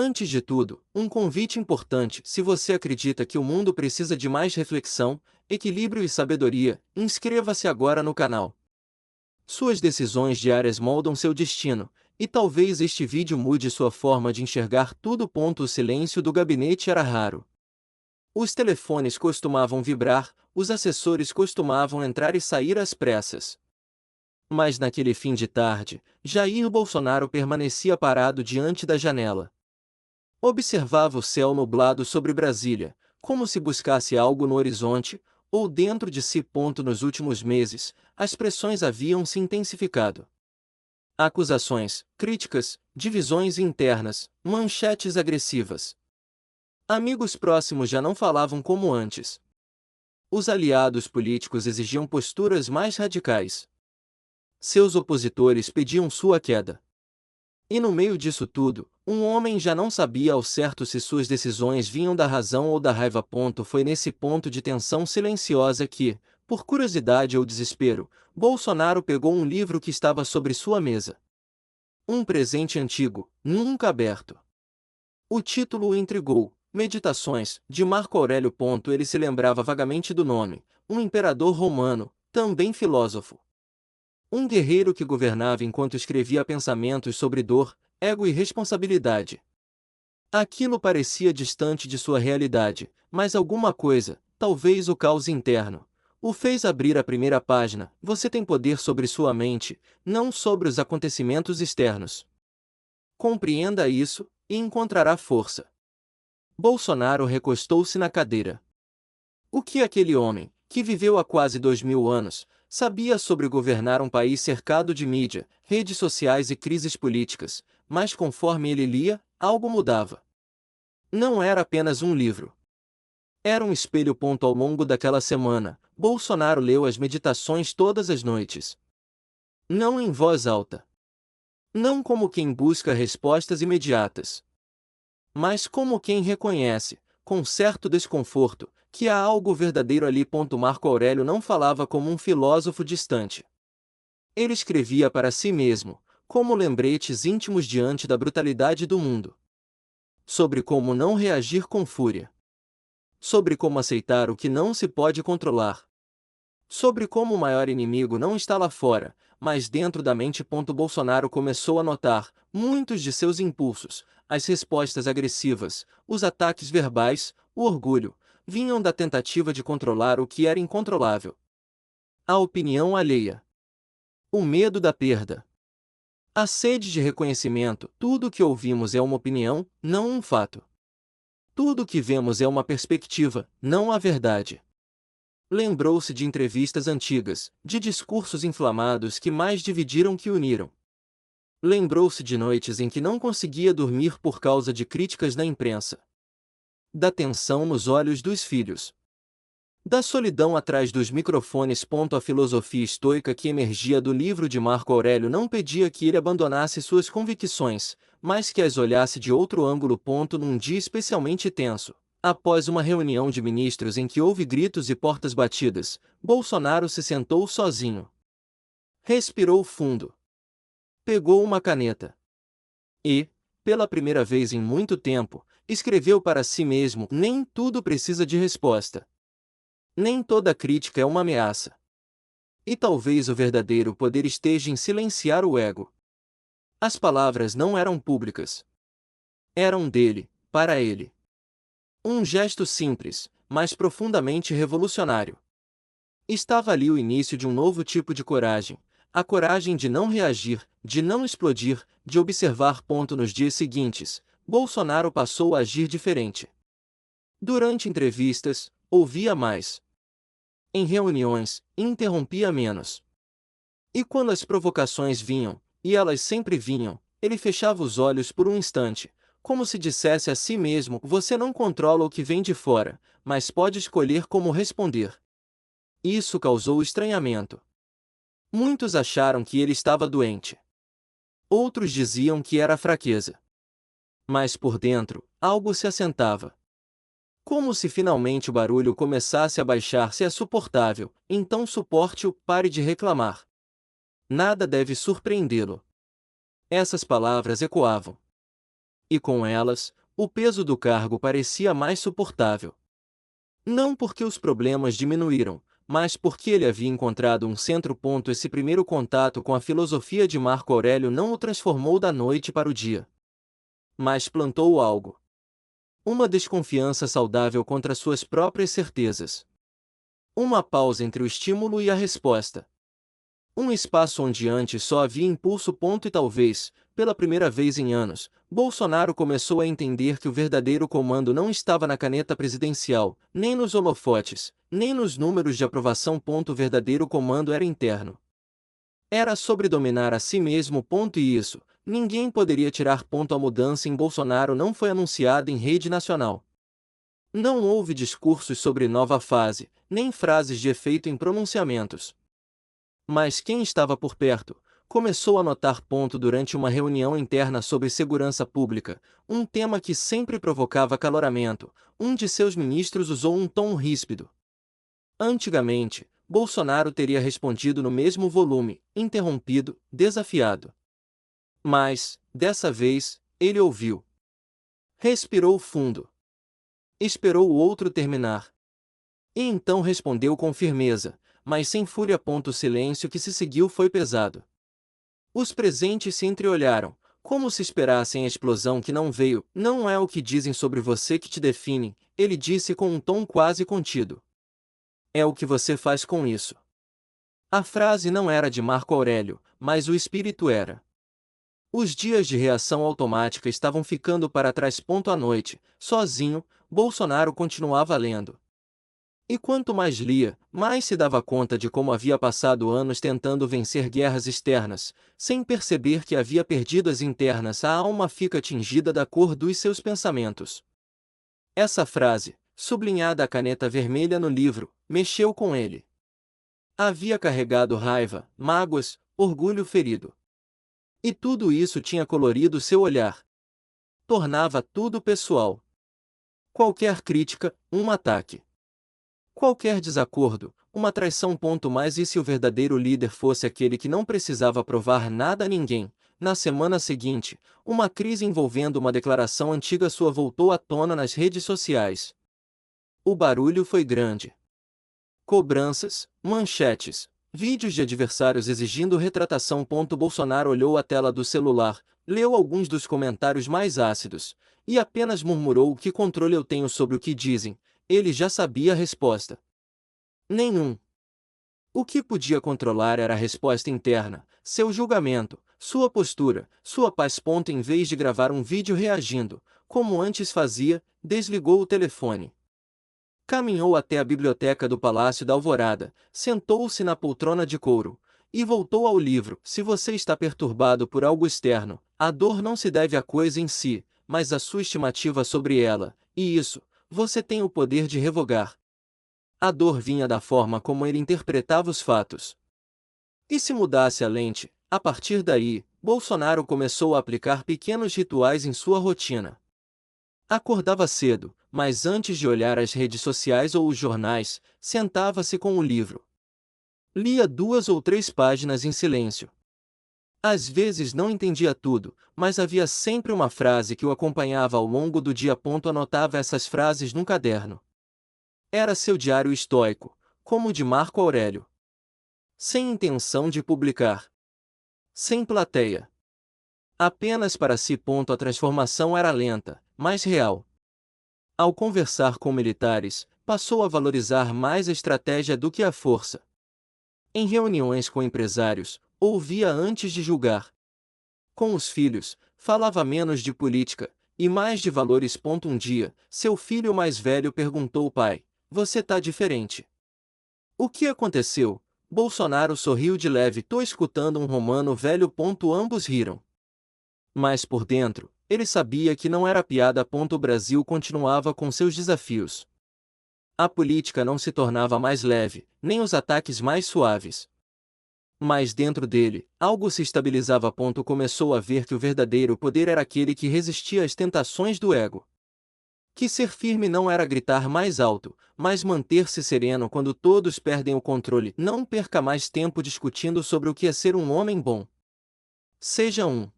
Antes de tudo, um convite importante: se você acredita que o mundo precisa de mais reflexão, equilíbrio e sabedoria, inscreva-se agora no canal. Suas decisões diárias moldam seu destino, e talvez este vídeo mude sua forma de enxergar tudo. O silêncio do gabinete era raro. Os telefones costumavam vibrar, os assessores costumavam entrar e sair às pressas. Mas naquele fim de tarde, Jair Bolsonaro permanecia parado diante da janela. Observava o céu nublado sobre Brasília, como se buscasse algo no horizonte, ou dentro de si. Nos últimos meses, as pressões haviam se intensificado. Acusações, críticas, divisões internas, manchetes agressivas. Amigos próximos já não falavam como antes. Os aliados políticos exigiam posturas mais radicais. Seus opositores pediam sua queda. E no meio disso tudo, um homem já não sabia ao certo se suas decisões vinham da razão ou da raiva. Foi nesse ponto de tensão silenciosa que, por curiosidade ou desespero, Bolsonaro pegou um livro que estava sobre sua mesa. Um presente antigo, nunca aberto. O título o intrigou: Meditações, de Marco Aurélio. Ele se lembrava vagamente do nome, um imperador romano, também filósofo. Um guerreiro que governava enquanto escrevia pensamentos sobre dor, ego e responsabilidade. Aquilo parecia distante de sua realidade, mas alguma coisa, talvez o caos interno, o fez abrir a primeira página. Você tem poder sobre sua mente, não sobre os acontecimentos externos. Compreenda isso, e encontrará força. Bolsonaro recostou-se na cadeira. O que aquele homem, que viveu há quase 2000 anos, sabia sobre governar um país cercado de mídia, redes sociais e crises políticas? Mas conforme ele lia, algo mudava. Não era apenas um livro. Era um espelho. Ao longo daquela semana, Bolsonaro leu as meditações todas as noites. Não em voz alta. Não como quem busca respostas imediatas. Mas como quem reconhece, com certo desconforto, que há algo verdadeiro ali. Marco Aurélio não falava como um filósofo distante. Ele escrevia para si mesmo, como lembretes íntimos diante da brutalidade do mundo. Sobre como não reagir com fúria. Sobre como aceitar o que não se pode controlar. Sobre como o maior inimigo não está lá fora, mas dentro da mente. Bolsonaro começou a notar muitos de seus impulsos, as respostas agressivas, os ataques verbais, o orgulho, vinham da tentativa de controlar o que era incontrolável. A opinião alheia. O medo da perda. A sede de reconhecimento. Tudo o que ouvimos é uma opinião, não um fato. Tudo o que vemos é uma perspectiva, não a verdade. Lembrou-se de entrevistas antigas, de discursos inflamados que mais dividiram que uniram. Lembrou-se de noites em que não conseguia dormir por causa de críticas na imprensa. Da tensão nos olhos dos filhos. Da solidão atrás dos microfones. A filosofia estoica que emergia do livro de Marco Aurélio não pedia que ele abandonasse suas convicções, mas que as olhasse de outro ângulo. Num dia especialmente tenso, após uma reunião de ministros em que houve gritos e portas batidas, Bolsonaro se sentou sozinho. Respirou fundo. Pegou uma caneta. E, pela primeira vez em muito tempo, escreveu para si mesmo: nem tudo precisa de resposta. Nem toda crítica é uma ameaça. E talvez o verdadeiro poder esteja em silenciar o ego. As palavras não eram públicas. Eram dele, para ele. Um gesto simples, mas profundamente revolucionário. Estava ali o início de um novo tipo de coragem, a coragem de não reagir, de não explodir, de observar. Nos dias seguintes, Bolsonaro passou a agir diferente. Durante entrevistas, ouvia mais. Em reuniões, interrompia menos. E quando as provocações vinham, e elas sempre vinham, ele fechava os olhos por um instante, como se dissesse a si mesmo: você não controla o que vem de fora, mas pode escolher como responder. Isso causou estranhamento. Muitos acharam que ele estava doente. Outros diziam que era fraqueza. Mas por dentro, algo se assentava. Como se finalmente o barulho começasse a baixar. Se é suportável, então suporte-o, pare de reclamar. Nada deve surpreendê-lo. Essas palavras ecoavam. E com elas, o peso do cargo parecia mais suportável. Não porque os problemas diminuíram, mas porque ele havia encontrado um centro-ponto. Esse primeiro contato com a filosofia de Marco Aurélio não o transformou da noite para o dia, mas plantou algo. Uma desconfiança saudável contra suas próprias certezas. Uma pausa entre o estímulo e a resposta. Um espaço onde antes só havia impulso. E talvez, pela primeira vez em anos, Bolsonaro começou a entender que o verdadeiro comando não estava na caneta presidencial, nem nos holofotes, nem nos números de aprovação. O verdadeiro comando era interno. Era sobre dominar a si mesmo. E isso, ninguém poderia tirar. A mudança em Bolsonaro não foi anunciada em rede nacional. Não houve discursos sobre nova fase, nem frases de efeito em pronunciamentos. Mas quem estava por perto começou a notar. Durante uma reunião interna sobre segurança pública, um tema que sempre provocava acaloramento, um de seus ministros usou um tom ríspido. Antigamente, Bolsonaro teria respondido no mesmo volume, interrompido, desafiado. Mas, dessa vez, ele ouviu. Respirou fundo. Esperou o outro terminar. E então respondeu com firmeza, mas sem fúria. O silêncio que se seguiu foi pesado. Os presentes se entreolharam, como se esperassem a explosão que não veio. Não é o que dizem sobre você que te define, ele disse com um tom quase contido. É o que você faz com isso. A frase não era de Marco Aurélio, mas o espírito era. Os dias de reação automática estavam ficando para trás. À noite, sozinho, Bolsonaro continuava lendo. E quanto mais lia, mais se dava conta de como havia passado anos tentando vencer guerras externas, sem perceber que havia perdido as internas. A alma fica tingida da cor dos seus pensamentos. Essa frase, sublinhada a caneta vermelha no livro, mexeu com ele. Havia carregado raiva, mágoas, orgulho ferido. E tudo isso tinha colorido seu olhar. Tornava tudo pessoal. Qualquer crítica, um ataque. Qualquer desacordo, uma traição. Mas e se o verdadeiro líder fosse aquele que não precisava provar nada a ninguém? Na semana seguinte, uma crise envolvendo uma declaração antiga sua voltou à tona nas redes sociais. O barulho foi grande. Cobranças, manchetes, vídeos de adversários exigindo retratação. Bolsonaro olhou a tela do celular, leu alguns dos comentários mais ácidos, e apenas murmurou: que controle eu tenho sobre o que dizem? Ele já sabia a resposta. Nenhum. O que podia controlar era a resposta interna, seu julgamento, sua postura, sua paz. Em vez de gravar um vídeo reagindo, como antes fazia, desligou o telefone. Caminhou até a biblioteca do Palácio da Alvorada, sentou-se na poltrona de couro, e voltou ao livro. Se você está perturbado por algo externo, a dor não se deve à coisa em si, mas à sua estimativa sobre ela, e isso, você tem o poder de revogar. A dor vinha da forma como ele interpretava os fatos. E se mudasse a lente, a partir daí, Bolsonaro começou a aplicar pequenos rituais em sua rotina. Acordava cedo, mas antes de olhar as redes sociais ou os jornais, sentava-se com o livro. Lia 2 ou 3 páginas em silêncio. Às vezes não entendia tudo, mas havia sempre uma frase que o acompanhava ao longo do dia. Anotava essas frases num caderno. Era seu diário estoico, como o de Marco Aurélio. Sem intenção de publicar. Sem plateia. Apenas para si. A transformação era lenta, mas real. Ao conversar com militares, passou a valorizar mais a estratégia do que a força. Em reuniões com empresários, ouvia antes de julgar. Com os filhos, falava menos de política, e mais de valores. Um dia, seu filho mais velho perguntou: pai, você tá diferente. O que aconteceu? Bolsonaro sorriu de leve. Tô escutando um romano velho. Ambos riram. Mas por dentro, ele sabia que não era piada. O Brasil continuava com seus desafios. A política não se tornava mais leve, nem os ataques mais suaves. Mas dentro dele, algo se estabilizava. Começou a ver que o verdadeiro poder era aquele que resistia às tentações do ego. Que ser firme não era gritar mais alto, mas manter-se sereno quando todos perdem o controle. Não perca mais tempo discutindo sobre o que é ser um homem bom. Seja um.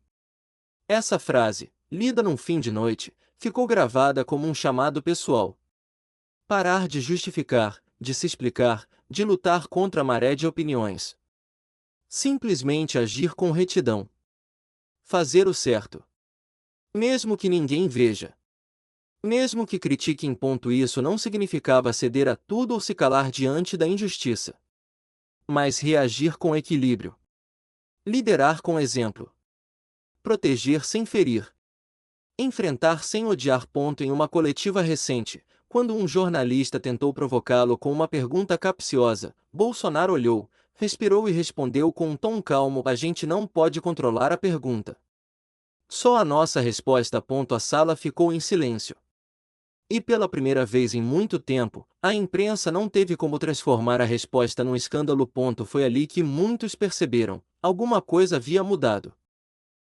Essa frase, lida num fim de noite, ficou gravada como um chamado pessoal. Parar de justificar, de se explicar, de lutar contra a maré de opiniões. Simplesmente agir com retidão. Fazer o certo. Mesmo que ninguém veja. Mesmo que critiquem. Isso não significava ceder a tudo ou se calar diante da injustiça. Mas reagir com equilíbrio. Liderar com exemplo. Proteger sem ferir. Enfrentar sem odiar. Em uma coletiva recente, quando um jornalista tentou provocá-lo com uma pergunta capciosa, Bolsonaro olhou, respirou e respondeu com um tom calmo: a gente não pode controlar a pergunta. Só a nossa resposta. A sala ficou em silêncio. E pela primeira vez em muito tempo, a imprensa não teve como transformar a resposta num escândalo. Foi ali que muitos perceberam: alguma coisa havia mudado.